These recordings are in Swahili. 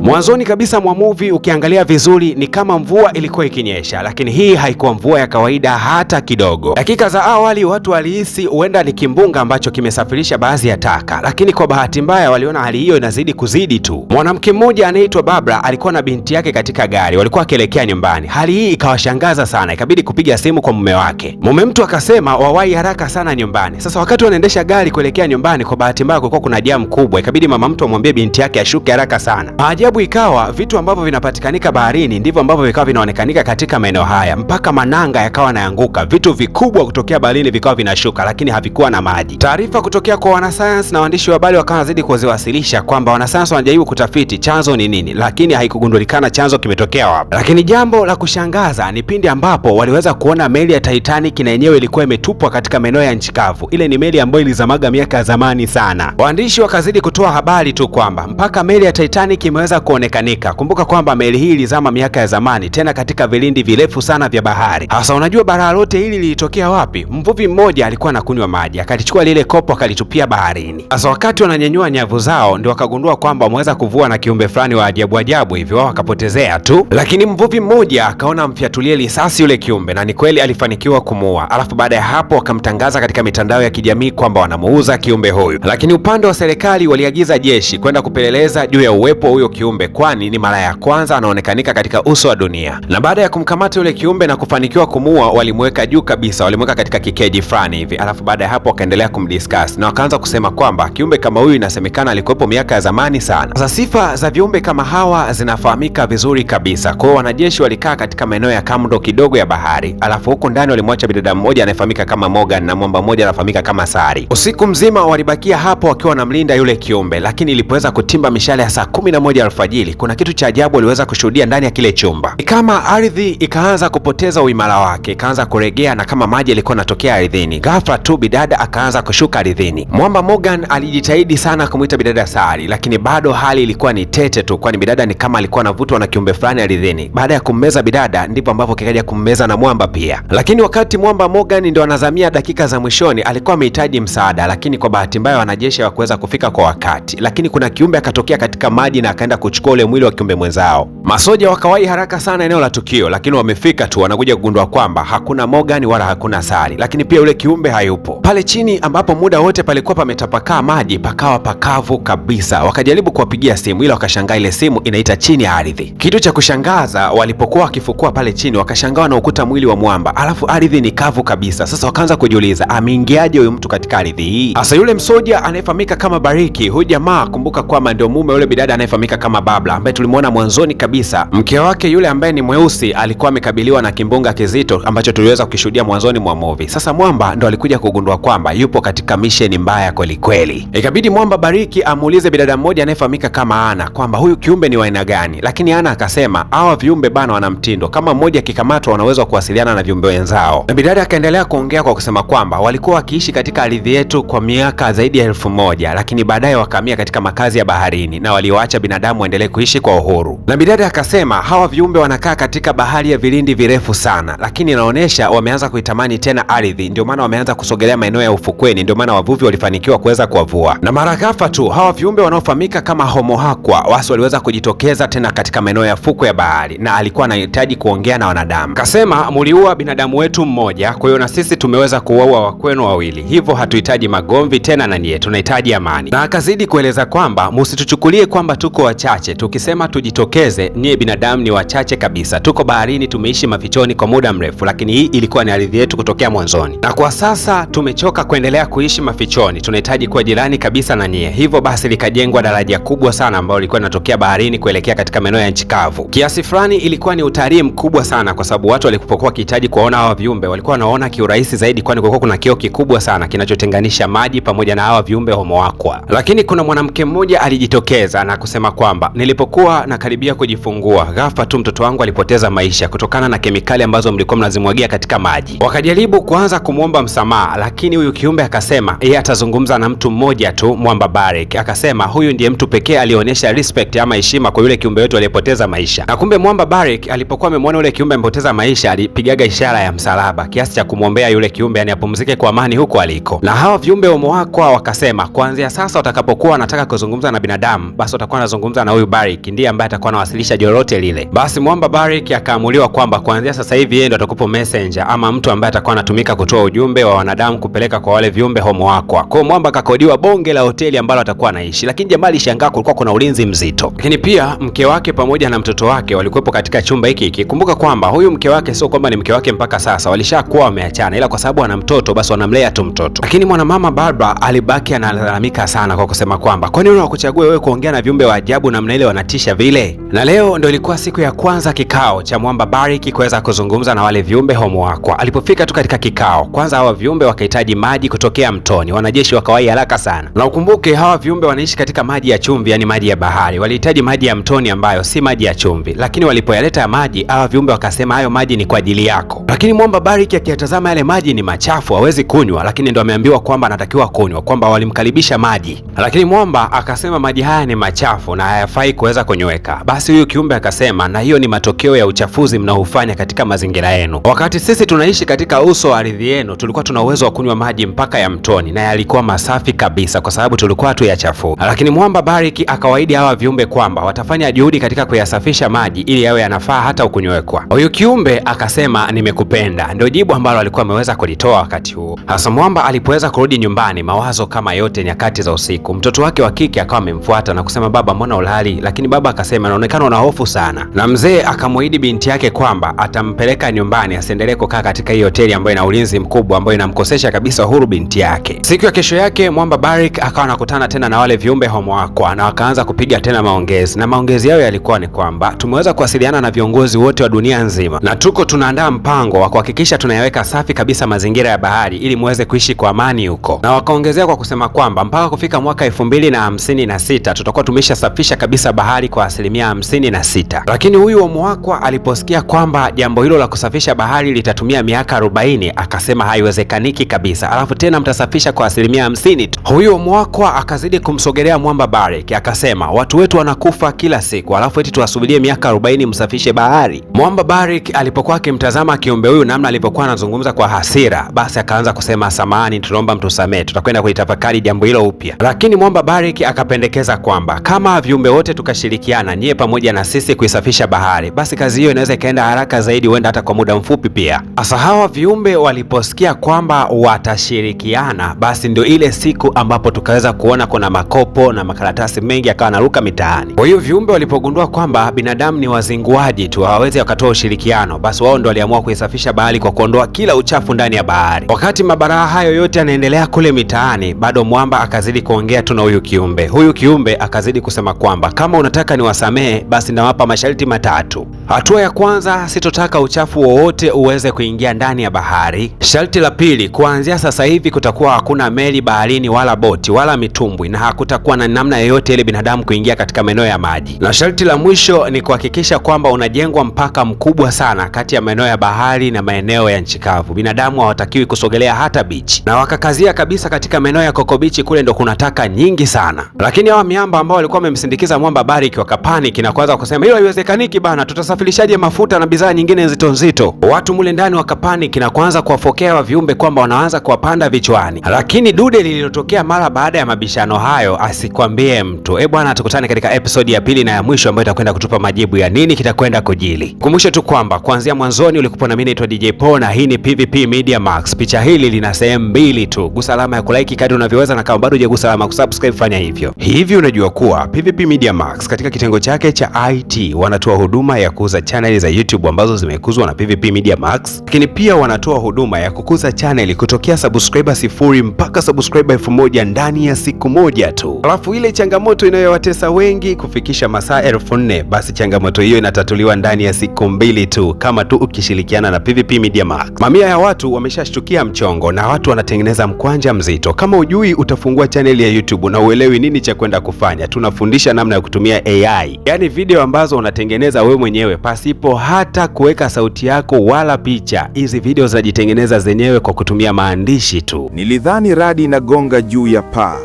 Mwanzoni kabisa mwa movie ukiangalia vizuri ni kama mvua ilikuwa ikinyesha, lakini hii haikuwa mvua ya kawaida hata kidogo. Dakika za awali watu walihisi huenda ni kimbunga ambacho kimesafirisha baadhi ya taka, lakini kwa bahati mbaya waliona hali hiyo inazidi kuzidi tu. Mwanamke mmoja anaitwa Barbara alikuwa na binti yake katika gari, walikuwa wakielekea nyumbani. Hali hii ikawashangaza sana, ikabidi kupiga simu kwa mume wake. Mume mtu akasema wawahi haraka sana nyumbani. Sasa wakati wanaendesha gari kuelekea nyumbani, kwa bahati mbaya kulikuwa kuna jamu kubwa, ikabidi mama mtu amwambie binti yake ashuke haraka sana. Maajabu ikawa vitu ambavyo vinapatikanika baharini ndivyo ambavyo vikawa vinaonekanika katika maeneo haya, mpaka mananga yakawa yanaanguka, vitu vikubwa kutokea baharini vikawa vinashuka, lakini havikuwa na maji. Taarifa kutokea kwa wanasayansi na waandishi wa habari wakawa wanazidi kuziwasilisha kwamba wanasayansi wanajaribu kutafiti chanzo ni nini, lakini haikugundulikana chanzo kimetokea wapi. Lakini jambo la kushangaza ni pindi ambapo waliweza kuona meli ya Titanic na yenyewe ilikuwa imetupwa katika maeneo ya nchi kavu. Ile ni meli ambayo ilizamaga miaka ya zamani sana. Waandishi wakazidi kutoa habari tu kwamba mpaka meli ya Titanic imeweza kuonekana. Kumbuka kwamba meli hii ilizama miaka ya zamani, tena katika vilindi virefu sana vya bahari. Hasa unajua bara lote hili lilitokea wapi? Mvuvi mmoja alikuwa anakunywa maji, akalichukua lile kopo akalitupia baharini. Hasa wakati wananyanyua nyavu zao ndio wakagundua kwamba wameweza kuvua na kiumbe fulani wa ajabu ajabu hivyo, wao wakapotezea tu. Lakini mvuvi mmoja akaona amfyatulie risasi yule kiumbe, na ni kweli alifanikiwa kumuua. Alafu baada ya hapo wakamtangaza katika mitandao ya kijamii kwamba wanamuuza kiumbe huyu. Lakini upande wa serikali waliagiza jeshi kwenda kupeleleza juu ya uwepo wa huyo kiumbe, kwani ni mara ya kwanza anaonekanika katika uso wa dunia. Na baada ya kumkamata yule kiumbe na kufanikiwa kumuua, walimweka juu kabisa, walimweka katika kikeji fulani hivi. Alafu baada ya hapo wakaendelea kumdiscuss na wakaanza kusema kwamba kiumbe kama huyu inasemekana alikuwepo miaka ya zamani sana. Sasa sifa za viumbe kama hawa zinafahamika vizuri kabisa. Kwa hiyo wanajeshi walikaa katika maeneo ya kando kidogo ya bahari, alafu huko ndani walimwacha binadamu mmoja anayefahamika kama Morgan na mwamba mmoja anafahamika kama Sari. Usiku mzima walibakia hapo wakiwa wanamlinda yule kiumbe, lakini ilipoweza kutimba mishale ya saa 11 alfajiri, kuna kitu cha ajabu aliweza kushuhudia ndani ya kile chumba. Kama ardhi ikaanza kupoteza uimara wake, ikaanza kuregea na kama maji yalikuwa yanatokea ardhini. Ghafla tu bidada akaanza kushuka ardhini. Mwamba Morgan alijitahidi sana kumuita bidada Sari, lakini bado hali ilikuwa ni tete tu, kwani bidada ni kama alikuwa anavutwa na kiumbe fulani ardhini. Baada ya kummeza bidada ndipo ambapo kikaja kummeza na mwamba pia. Lakini wakati Mwamba Morgan ndio anazamia dakika za mwishoni, alikuwa amehitaji msaada, lakini kwa bahati mbaya wanajeshi hawakuweza kufika kwa wakati. Lakini kuna kiumbe akatokea katika maji na akaenda kuchukua ule mwili wa kiumbe mwenzao. Masoja wakawahi haraka sana eneo la tukio, lakini wamefika tu wanakuja kugundua kwamba hakuna Morgan wala hakuna Sari, lakini pia yule kiumbe hayupo. Pale chini ambapo muda wote palikuwa pametapakaa maji pakawa pakavu kabisa. Wakajaribu kuwapigia simu ila wakashangaa ile simu inaita chini ya ardhi. Kitu cha kushangaza, walipokuwa wakifukua pale chini wakashangaa na ukuta mwili wa mwamba, alafu ardhi ni kavu kabisa. Sasa wakaanza kujiuliza ameingiaje huyu mtu katika ardhi hii? Hasa yule msoja anayefahamika kama Bariki, huyu jamaa kumbuka kwamba ndio mume yule bidada anayefahamika kama Barbara ambaye tulimuona mwanzoni kabisa. Mke wake yule ambaye ni mweusi alikuwa amekabiliwa na kimbunga kizito ambacho tuliweza kukishuhudia mwanzoni mwa movie. Sasa Mwamba ndo alikuja kugundua kwamba yupo katika misheni mbaya kweli kweli. Ikabidi Mwamba Bariki amuulize bidada mmoja anayefahamika kama Ana kwamba huyu kiumbe ni wa aina gani, lakini Ana akasema hawa viumbe bana wana mtindo, kama mmoja akikamatwa wanaweza kuwasiliana na viumbe wenzao. Na bidada akaendelea kuongea kwa kusema kwamba walikuwa wakiishi katika ardhi yetu kwa miaka zaidi ya 1000, lakini baadaye wakahamia katika makazi ya baharini na waliwaacha binadamu waendelee kuishi kwa uhuru. Na bidada akasema hawa viumbe wanakaa katika bahari ya vilindi virefu sana, lakini inaonyesha wameanza kuitamani tena ardhi, ndio maana wameanza kusogelea maeneo ya ufukweni, ndio maana wavuvi walifanikiwa kuweza kuwavua. Na mara ghafla tu hawa viumbe wanaofahamika kama Homo Hakwa wasi waliweza kujitokeza tena katika maeneo ya fukwe ya bahari, na alikuwa anahitaji kuongea na wanadamu. Kasema muliua binadamu wetu mmoja, kwa hiyo na sisi tumeweza kuwaua wa kwenu wawili, hivyo hatuhitaji magomvi tena na nyie, tunahitaji amani. Na akazidi kueleza kwamba msituchukulie kwamba tuko wachache, tukisema tujitokeze nyie binadamu ni wachache kabisa. Tuko baharini, tumeishi mafichoni kwa muda mrefu, lakini hii ilikuwa ni ardhi yetu kutokea mwanzoni, na kwa sasa tumechoka kuendelea kuishi mafichoni, tunahitaji kuwa jirani kabisa na nyie. Hivyo basi likajengwa daraja kubwa sana ambalo lilikuwa linatokea baharini kuelekea katika maeneo ya nchi kavu. Kiasi fulani ilikuwa ni utalii mkubwa sana, kwa sababu watu walipokuwa wakihitaji kuwaona hawa viumbe walikuwa wanaona kiurahisi zaidi, kwani kulikuwa kuna kioo kikubwa sana kinachotenganisha maji pamoja na hawa viumbe Homo Hakwa. Lakini kuna mwanamke mmoja alijitokeza na kusema kwamba kwamba nilipokuwa nakaribia kujifungua, ghafla tu mtoto wangu alipoteza maisha kutokana na kemikali ambazo mlikuwa mnazimwagia katika maji. Wakajaribu kuanza kumwomba msamaha, lakini huyu kiumbe akasema yeye atazungumza na mtu mmoja tu, Mwamba Barrick. Akasema huyu ndiye mtu pekee alionyesha respect ama heshima kwa yule kiumbe wetu aliyepoteza maisha. Na kumbe Mwamba Barrick alipokuwa amemwona yule kiumbe amepoteza maisha, alipigaga ishara ya msalaba kiasi cha kumwombea yule kiumbe yani apumzike kwa amani huko aliko. Na hawa viumbe Omowakwa wakasema kuanzia sasa watakapokuwa wanataka kuzungumza na binadamu, basi watakuwa wanazungumza na huyu Barrick, ndiye ambaye atakuwa anawasilisha lolote lile. Basi Mwamba Barrick akaamuliwa kwamba kuanzia sasa hivi yeye ndo atakuwa messenger ama mtu ambaye atakuwa anatumika kutoa ujumbe wa wanadamu kupeleka kwa wale viumbe Omowakwa. Kwa Mwamba akakodiwa bonge la hoteli ambalo atakuwa anaishi, lakini jamaa alishangaa kulikuwa kuna ulinzi mzito. Lakini pia mke wake pamoja na mtoto wake walikuwepo katika chumba hiki. Kumbuka kwamba huyu mke wake sio kwamba ni mke wake mpaka sasa, walishakuwa wameachana, ila kwa sababu ana mtoto basi wanamlea tu mtoto. Lakini mwanamama Barbara alibaki analalamika sana kwa kusema kwamba kwa nini unakuchagua wewe kuongea na viumbe wa ajabu namna ile, wanatisha vile. Na leo ndio ilikuwa siku ya kwanza kikao cha Mwamba Barrick kuweza kuzungumza na wale viumbe Omowakwa. Alipofika tu katika kikao, kwanza hawa viumbe wakahitaji maji kutokea mtoni. Wanajeshi wakawahi haraka sana. Na ukumbuke hawa viumbe wanaishi katika maji ya chumvi, yani maji ya bahari. Walihitaji maji ya mtoni ambayo si maji ya chumvi. Lakini walipoyaleta maji, hawa viumbe wakasema hayo maji ni kwa ajili yako. Lakini Mwamba Barrick akiyatazama yale maji ni machafu, hawezi kunywa, lakini ndo ameambiwa kwamba anatakiwa kunywa, kwamba walimkaribisha maji. Lakini Mwamba akasema maji haya ni machafu na hayafai kuweza kunyweka. Basi huyu kiumbe akasema na hiyo ni matokeo ya uchafuzi mnaofanya katika mazingira yenu. Wakati sisi tunaishi katika uso wa ardhi yenu, tulikuwa tuna uwezo wa kunywa maji mpaka ya mtoni na yalikuwa masafi kabisa kwa sababu tulikuwa tu yachafu. Lakini Mwamba Barrick akawaahidi hawa viumbe kwamba watafanya juhudi katika kuyasafisha maji ili yawe yanafaa hata ukunywekwa. Huyu kiumbe akasema nimekupenda, ndio jibu ambalo alikuwa ameweza kulitoa wakati huo. Hasa Mwamba alipoweza kurudi nyumbani, mawazo kama yote nyakati za usiku, mtoto wake wa kike akawa amemfuata na kusema baba, mbona ulali? Lakini baba akasema inaonekana una hofu sana. Na mzee akamwahidi binti yake kwamba atampeleka nyumbani, asiendelee kukaa katika hii hoteli ambayo ina ulinzi mkubwa, ambayo inamkosesha kabisa uhuru binti yake. Siku ya kesho yake Mwamba Barrick akawa anakutana tena na wale viumbe Omowakwa na wakaanza kupiga tena maongezi. Na maongezi yao yalikuwa ni kwamba tumeweza kuwasiliana na viongozi wote wa dunia nzima na tuko tunaandaa mpango wa kuhakikisha tunayaweka safi kabisa mazingira ya bahari ili muweze kuishi kwa amani huko. Na wakaongezea kwa kusema kwamba mpaka kufika mwaka 2056 tutakuwa tumeshasafisha kabisa bahari kwa 56%. Lakini huyu Omowakwa aliposikia kwamba jambo hilo la kusafisha bahari litatumia miaka 40, akasema haiwezekaniki kabisa, alafu tena mtasafisha kwa 50% tu. Huyu Omowakwa akazidi kumsogelea Mwamba Barrick akasema watu wetu wanakufa kila siku, alafu eti tuwasubirie miaka 40 msafishe bahari. Mwamba Barrick alipokuwa akimtazama kiumbe huyu namna alivyokuwa anazungumza kwa hasira, basi akaanza kusema samahani, tunaomba mtusamee, tutakwenda kulitafakari jambo hilo upya. Lakini Mwamba Barrick akapendekeza kwamba kama viumbe wote tukashirikiana, nyie pamoja na sisi kuisafisha bahari, basi kazi hiyo inaweza ikaenda haraka zaidi, huenda hata kwa muda mfupi pia. Asa hawa viumbe waliposikia kwamba watashirikiana, basi ndio ile siku ambapo tukaweza kuona kuna makopo na makaratasi mengi akawa naruka mitaani. Kwa hiyo viumbe walipogundua kwamba binadamu ni wazinguaji tu, hawawezi wakatoa ushirikiano, basi wao ndio waliamua kuisafisha bahari kwa kuondoa kila uchafu ndani ya bahari. Wakati mabaraa hayo yote yanaendelea kule mitaani, bado Mwamba akazidi kuongea tu na huyu kiumbe. Huyu kiumbe akazidi kusema kwamba kama unataka niwasamehe, basi nawapa masharti matatu. Hatua ya kwanza, sitotaka uchafu wowote uweze kuingia ndani ya bahari. Sharti la pili, kuanzia sasa hivi kutakuwa hakuna meli baharini wala boti wala mitumbwi, na hakutakuwa na namna yoyote ile binadamu kuingia katika maeneo ya maji. Na sharti la mwisho ni kuhakikisha kwamba unajengwa mpaka mkubwa sana kati ya maeneo ya bahari na maeneo ya nchi kavu. Binadamu hawatakiwi kusogelea hata bichi. Na wakakazia kabisa katika maeneo ya Coco Beach, kule ndo kuna taka nyingi sana. Lakini hawa miamba ambao walikuwa wamemsindikiza Mwamba Barrick wakapaniki na kuanza kusema hilo haiwezekaniki bana, tutasafirishaje mafuta na bidhaa nyingine nzito nzito? Watu mule ndani wakapaniki na kuanza kuwafokea wa viumbe kwamba wanaanza kuwapanda vichwani. Lakini dude lililotokea mara baada ya mabishano hayo asikwambie mtu. Bwana, tukutane katika episodi ya pili na ya mwisho ambayo itakwenda kutupa majibu ya nini kitakwenda kujili. Kumbushe tu kwamba kuanzia mwanzoni ulikuwa na mimi naitwa DJ Paul na hii ni PVP Media Max. Picha hili lina sehemu mbili tu. Gusa alama ya kulike kadri unavyoweza, na kama bado hujagusa alama ya kusubscribe fanya hivyo. Hivi unajua kuwa PVP Media Max katika kitengo chake cha IT wanatoa huduma ya kuuza channel za YouTube ambazo zimekuzwa na PVP Media Max, lakini pia wanatoa huduma ya kukuza channel kutokea subscriber 0 mpaka subscriber 1000 ndani ya siku moja tu. Alafu ile changamoto inayowatesa wengi kufikisha masaa 4000, basi changamoto hiyo inatatuliwa ndani ya siku 2 tu, kama tu ukishirikiana na PVP Media Max. Mamia ya watu wameshashtukia mchongo na watu wanatengeneza mkwanja mzito. Kama ujui utafungua channel ya YouTube na uelewi nini cha kwenda kufanya, tunafundisha na namna ya kutumia AI, yaani video ambazo unatengeneza wewe mwenyewe pasipo hata kuweka sauti yako wala picha. Hizi video zinajitengeneza zenyewe kwa kutumia maandishi tu. Nilidhani radi inagonga juu ya paa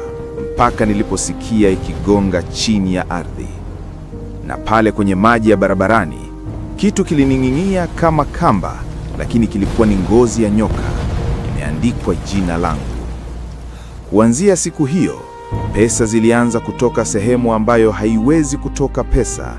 mpaka niliposikia ikigonga chini ya ardhi, na pale kwenye maji ya barabarani kitu kilining'inia kama kamba, lakini kilikuwa ni ngozi ya nyoka imeandikwa jina langu. Kuanzia siku hiyo, pesa zilianza kutoka sehemu ambayo haiwezi kutoka pesa: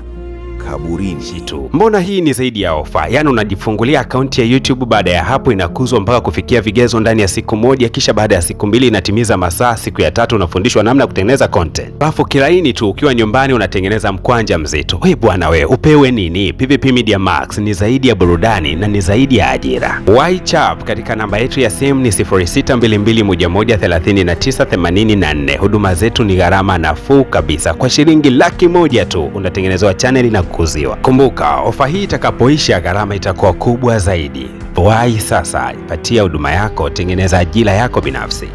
kaburini. Mbona hii ni zaidi ya ofa? Yaani unajifungulia akaunti ya YouTube, baada ya hapo inakuzwa mpaka kufikia vigezo ndani ya siku moja, kisha baada ya siku 2 inatimiza masaa, siku ya 3 unafundishwa namna ya kutengeneza content. Alafu kilaini tu ukiwa nyumbani unatengeneza mkwanja mzito. Wewe bwana wewe, upewe nini? PVP Media Max ni zaidi ya burudani na ni zaidi ya ajira. WhatsApp katika namba yetu ya simu ni 0622113984. Huduma zetu ni gharama nafuu kabisa. Kwa shilingi 100,000 tu unatengenezwa channel na kukuziwa. Kumbuka, ofa hii itakapoisha gharama itakuwa kubwa zaidi. Wahi sasa, ipatia huduma yako, tengeneza ajira yako binafsi.